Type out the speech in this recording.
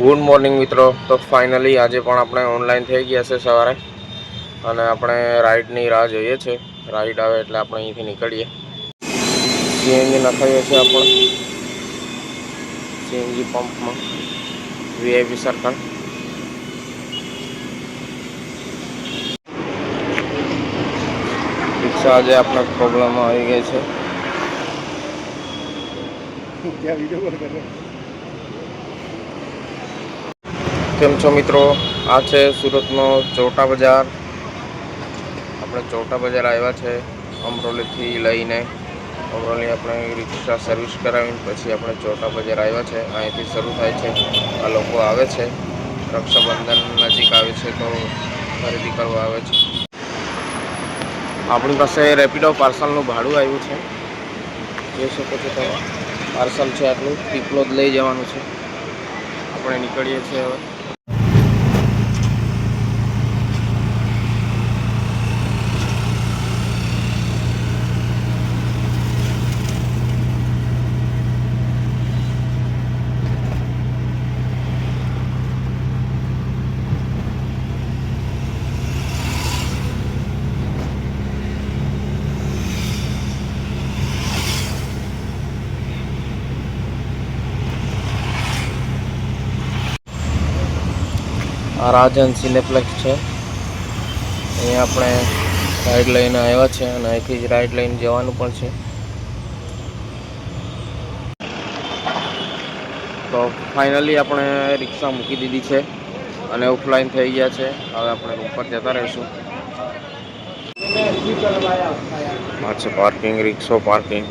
Good morning મિત્રો. તો finally આજે પણ આપણે ઓનલાઈન થઈ ગયા છે સવારે, અને આપણે રાઈડની રાહ જોઈએ છે. રાઈડ આવે એટલે આપણે અહીંથી નીકળીએ. સીએનજી નખાઈએ છીએ આપણે સીએનજી પંપમાં, વીઆઈપી સર્કલ. રિક્ષા આજે આપણે પ્રોબ્લેમમાં આવી ગઈ છે. કેમ છો મિત્રો? આ છે સુરતનો ચોટા બજાર. આપણે ચોટા બજાર આવ્યા છે અમરોલીથી લઈને. અમરોલી આપણે રિક્ષા સર્વિસ કરાવીને પછી આપણે ચોટા બજાર આવ્યા છે. અહીંથી શરૂ થાય છે. આ લોકો આવે છે, રક્ષાબંધન નજીક આવે છે તો ખરીદી કરવા આવે છે. આપણી પાસે રેપિડો પાર્સલનું ભાડું આવ્યું છે, જોઈ શકો છો તમે. પાર્સલ છે આટલું, પીપળો જ લઈ જવાનું છે. આપણે નીકળીએ છીએ હવે. આ રાજન સિનેપ્લેક્સ છે. અહીંયા આપણે રાઈડ લઈને આવ્યા છે અને અહીંથી જ રાઈડ લઈને જવાનું પણ છે. તો ફાઇનલી આપણે રિક્ષા મૂકી દીધી છે અને ઓફલાઈન થઈ ગયા છે. હવે આપણે રૂમ પર જતા રહીશું. આ છે પાર્કિંગ, રિક્ષો પાર્કિંગ.